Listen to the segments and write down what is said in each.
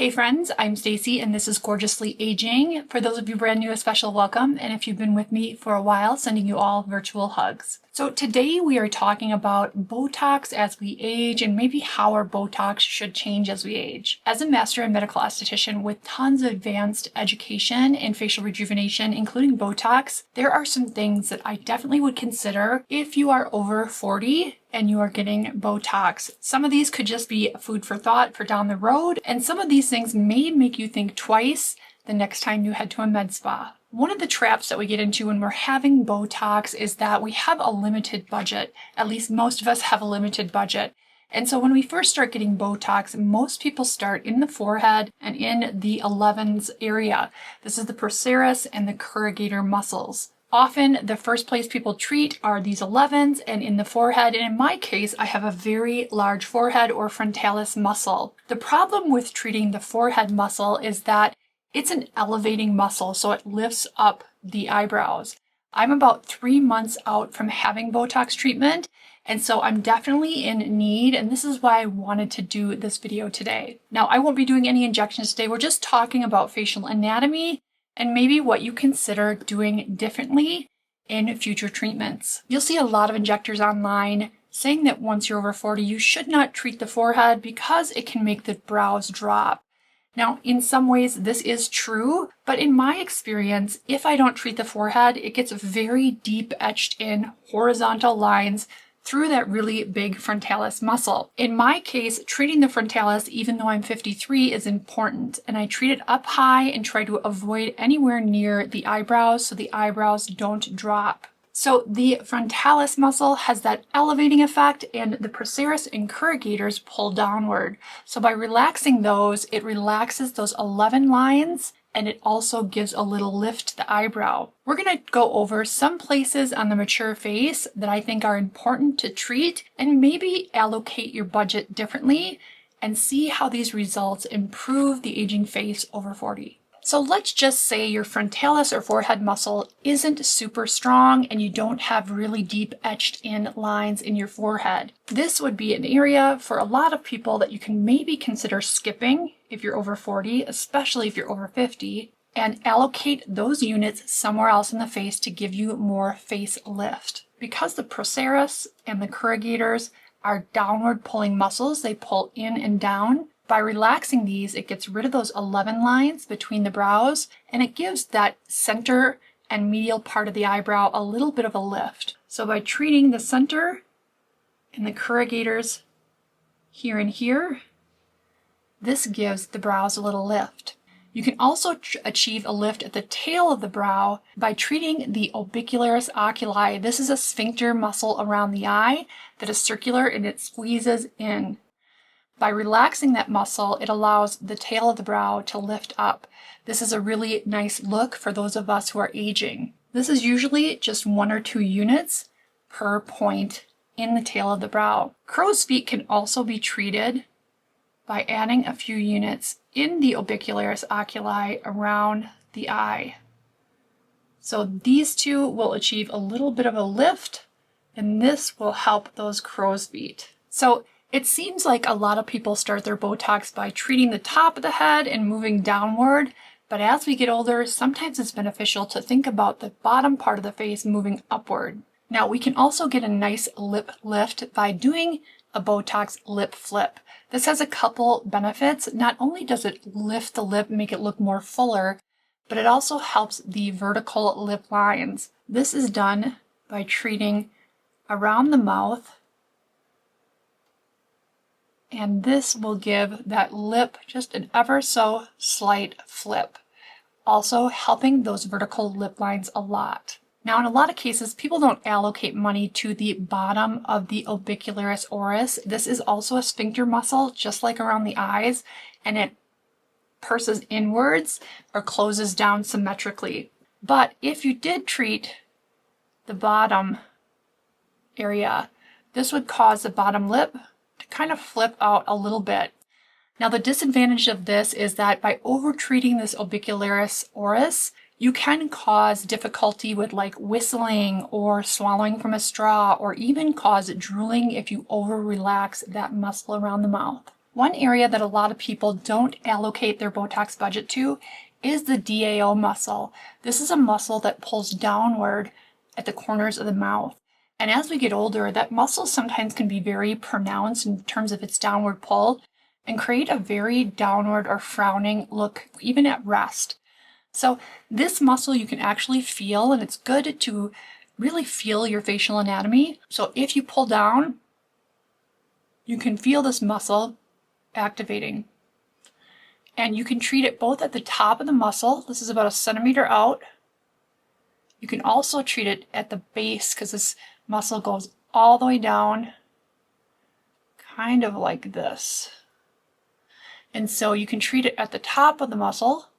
Hey friends, I'm Stacy and this is Gorgeously Aging. For those of you brand new, a special welcome, and if you've been with me for a while, sending you all virtual hugs. So today we are talking about Botox as we age and maybe how our Botox should change as we age. As a master and medical esthetician with tons of advanced education in facial rejuvenation, including Botox, there are some things that I definitely would consider if you are over 40 and you are getting Botox. Some of these could just be food for thought for down the road, and some of these things may make you think twice the next time you head to a med spa. One of the traps that we get into when we're having Botox is that we have a limited budget. At least most of us have a limited budget. And so when we first start getting Botox, most people start in the forehead and in the 11s area. This is the procerus and the corrugator muscles. Often the first place people treat are these 11s and in the forehead, and in my case I have a very large forehead or frontalis muscle. The problem with treating the forehead muscle is that it's an elevating muscle, so it lifts up the eyebrows. I'm about 3 months out from having Botox treatment, and so I'm definitely in need, and this is why I wanted to do this video today. Now, I won't be doing any injections today. We're just talking about facial anatomy and maybe what you consider doing differently in future treatments. You'll see a lot of injectors online saying that once you're over 40, you should not treat the forehead because it can make the brows drop. Now, in some ways, this is true, but in my experience, if I don't treat the forehead, it gets very deep etched in horizontal lines through that really big frontalis muscle. In my case, treating the frontalis, even though I'm 53, is important, and I treat it up high and try to avoid anywhere near the eyebrows so the eyebrows don't drop. So the frontalis muscle has that elevating effect, and the procerus and corrugators pull downward. So by relaxing those, it relaxes those 11 lines, and it also gives a little lift to the eyebrow. We're going to go over some places on the mature face that I think are important to treat, and maybe allocate your budget differently and see how these results improve the aging face over 40. So let's just say your frontalis or forehead muscle isn't super strong and you don't have really deep etched in lines in your forehead. This would be an area for a lot of people that you can maybe consider skipping if you're over 40, especially if you're over 50, and allocate those units somewhere else in the face to give you more face lift. Because the procerus and the corrugators are downward pulling muscles, they pull in and down. By relaxing these, it gets rid of those 11 lines between the brows, and it gives that center and medial part of the eyebrow a little bit of a lift. So by treating the center and the corrugators here and here, this gives the brows a little lift. You can also achieve a lift at the tail of the brow by treating the orbicularis oculi. This is a sphincter muscle around the eye that is circular and it squeezes in. By relaxing that muscle, it allows the tail of the brow to lift up. This is a really nice look for those of us who are aging. This is usually just 1 or 2 units per point in the tail of the brow. Crow's feet can also be treated by adding a few units in the orbicularis oculi around the eye. So these two will achieve a little bit of a lift, and this will help those crow's feet. So it seems like a lot of people start their Botox by treating the top of the head and moving downward, but as we get older, sometimes it's beneficial to think about the bottom part of the face moving upward. Now, we can also get a nice lip lift by doing a Botox lip flip. This has a couple benefits. Not only does it lift the lip, make it look more fuller, but it also helps the vertical lip lines. This is done by treating around the mouth, and this will give that lip just an ever so slight flip, also helping those vertical lip lines a lot. Now, in a lot of cases, people don't allocate money to the bottom of the orbicularis oris. This is also a sphincter muscle, just like around the eyes, and it purses inwards or closes down symmetrically. But if you did treat the bottom area, this would cause the bottom lip to kind of flip out a little bit. Now, the disadvantage of this is that by over-treating this orbicularis oris, you can cause difficulty with like whistling or swallowing from a straw, or even cause drooling if you over-relax that muscle around the mouth. One area that a lot of people don't allocate their Botox budget to is the DAO muscle. This is a muscle that pulls downward at the corners of the mouth. And as we get older, that muscle sometimes can be very pronounced in terms of its downward pull and create a very downward or frowning look, even at rest. So this muscle you can actually feel, and it's good to really feel your facial anatomy. So if you pull down, you can feel this muscle activating. And you can treat it both at the top of the muscle. This is about 1 centimeter out. You can also treat it at the base because this muscle goes all the way down, kind of like this. And so you can treat it at the top of the muscle,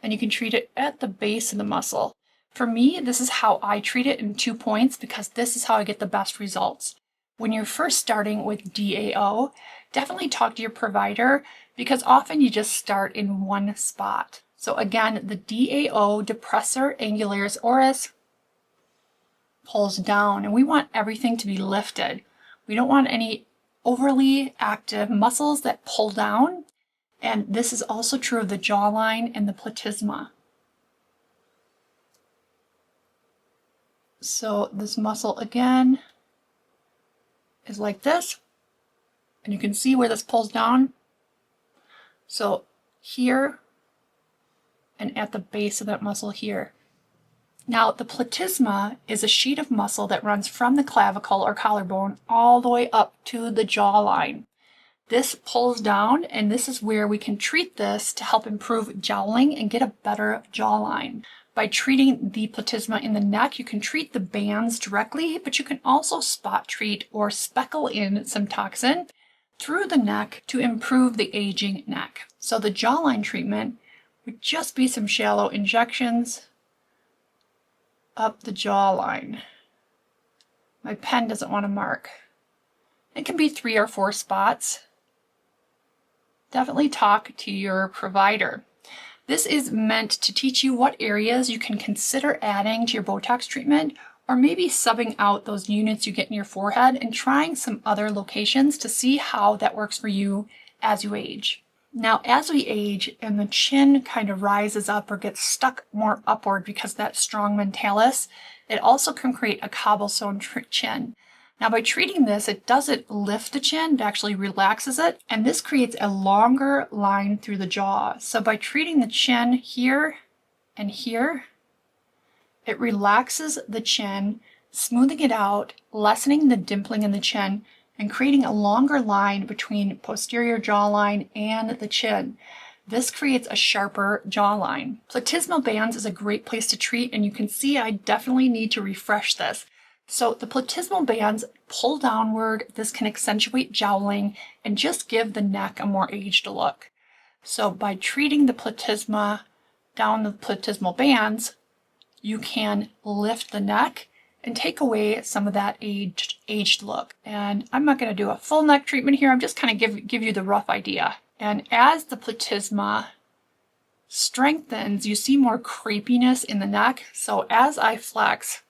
and you can treat it at the base of the muscle. For me, this is how I treat it in 2 points because this is how I get the best results. When you're first starting with DAO, definitely talk to your provider because often you just start in one spot. So again, the DAO, depressor angularis oris, pulls down, and we want everything to be lifted. We don't want any overly active muscles that pull down. And this is also true of the jawline and the platysma. So this muscle again is like this, and you can see where this pulls down. So here and at the base of that muscle here. Now the platysma is a sheet of muscle that runs from the clavicle or collarbone all the way up to the jawline. This pulls down, and this is where we can treat this to help improve jowling and get a better jawline. By treating the platysma in the neck, you can treat the bands directly, but you can also spot treat or speckle in some toxin through the neck to improve the aging neck. So the jawline treatment would just be some shallow injections up the jawline. My pen doesn't want to mark. It can be 3 or 4 spots. Definitely talk to your provider. This is meant to teach you what areas you can consider adding to your Botox treatment, or maybe subbing out those units you get in your forehead and trying some other locations to see how that works for you as you age. Now, as we age and the chin kind of rises up or gets stuck more upward because of that strong mentalis, it also can create a cobblestone chin. Now, by treating this, it doesn't lift the chin, it actually relaxes it, and this creates a longer line through the jaw. So by treating the chin here and here, it relaxes the chin, smoothing it out, lessening the dimpling in the chin, and creating a longer line between posterior jawline and the chin. This creates a sharper jawline. Platysmal bands is a great place to treat, and you can see I definitely need to refresh this. So the platysmal bands pull downward. This can accentuate jowling and just give the neck a more aged look. So by treating the platysma down the platysmal bands, you can lift the neck and take away some of that aged look. And I'm not going to do a full neck treatment here. I'm just kind of give you the rough idea. And as the platysma strengthens, you see more crepiness in the neck. So as I flex,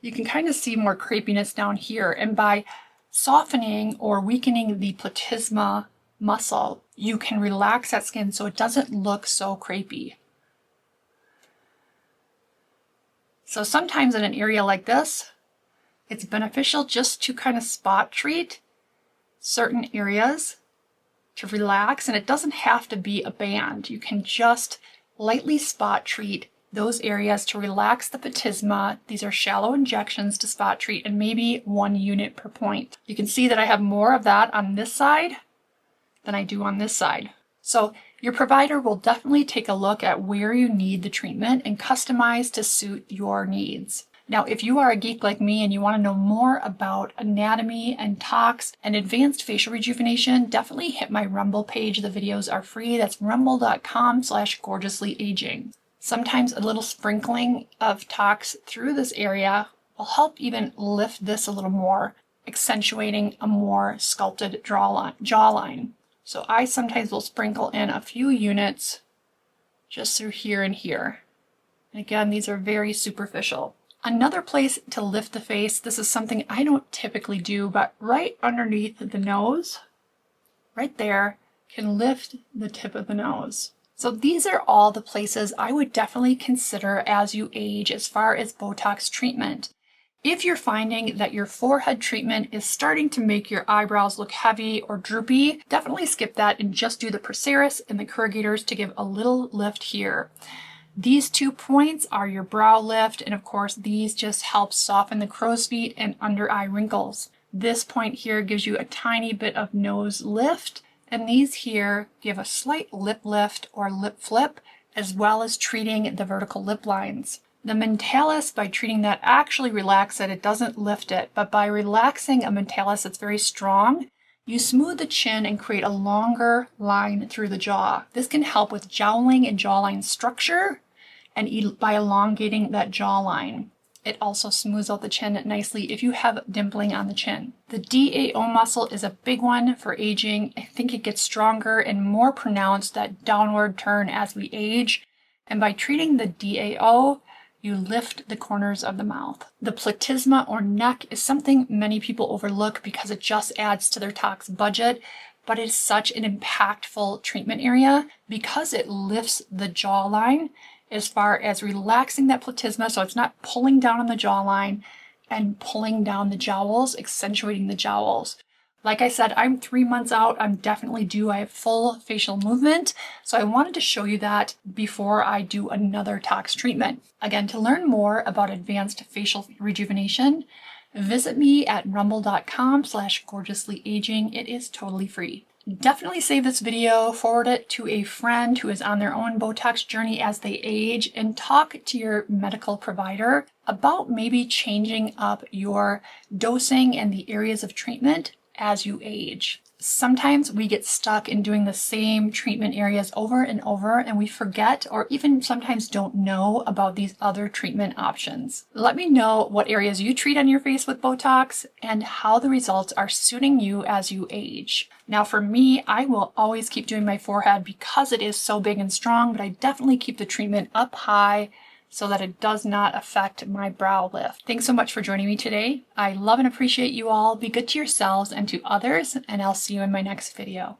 you can kind of see more crepiness down here. And by softening or weakening the platysma muscle, you can relax that skin so it doesn't look so crepey. So sometimes in an area like this, it's beneficial just to kind of spot treat certain areas to relax, and it doesn't have to be a band. You can just lightly spot treat those areas to relax the platysma. These are shallow injections to spot treat, and maybe 1 unit per point. You can see that I have more of that on this side than I do on this side. So your provider will definitely take a look at where you need the treatment and customize to suit your needs. Now, if you are a geek like me and you want to know more about anatomy and tox and advanced facial rejuvenation, definitely hit my Rumble page. The videos are free. That's rumble.com/gorgeouslyaging. Sometimes a little sprinkling of tox through this area will help even lift this a little more, accentuating a more sculpted jawline. So I sometimes will sprinkle in a few units just through here and here. And again, these are very superficial. Another place to lift the face, this is something I don't typically do, but right underneath the nose, right there can lift the tip of the nose. So these are all the places I would definitely consider as you age as far as Botox treatment. If you're finding that your forehead treatment is starting to make your eyebrows look heavy or droopy, definitely skip that and just do the Proceris and the corrugators to give a little lift here. These 2 points are your brow lift, and of course these just help soften the crow's feet and under eye wrinkles. This point here gives you a tiny bit of nose lift, and these here give a slight lip lift or lip flip, as well as treating the vertical lip lines. The mentalis, by treating that, actually relax it. It doesn't lift it, but by relaxing a mentalis that's very strong, you smooth the chin and create a longer line through the jaw. This can help with jowling and jawline structure, and by elongating that jawline. It also smooths out the chin nicely if you have dimpling on the chin. The DAO muscle is a big one for aging. I think it gets stronger and more pronounced, that downward turn as we age. And by treating the DAO, you lift the corners of the mouth. The platysma or neck is something many people overlook because it just adds to their tox budget, but it's such an impactful treatment area because it lifts the jawline as far as relaxing that platysma, so it's not pulling down on the jawline and pulling down the jowls, accentuating the jowls. Like I said, I'm 3 months out. I'm definitely due. I have full facial movement, so I wanted to show you that before I do another tox treatment. Again, to learn more about advanced facial rejuvenation, visit me at rumble.com/gorgeouslyaging. It is totally free. Definitely save this video, forward it to a friend who is on their own Botox journey as they age, and talk to your medical provider about maybe changing up your dosing and the areas of treatment as you age. Sometimes we get stuck in doing the same treatment areas over and over, and we forget or even sometimes don't know about these other treatment options. Let me know what areas you treat on your face with Botox and how the results are suiting you as you age. Now for me, I will always keep doing my forehead because it is so big and strong, but I definitely keep the treatment up high so that it does not affect my brow lift. Thanks so much for joining me today. I love and appreciate you all. Be good to yourselves and to others, and I'll see you in my next video.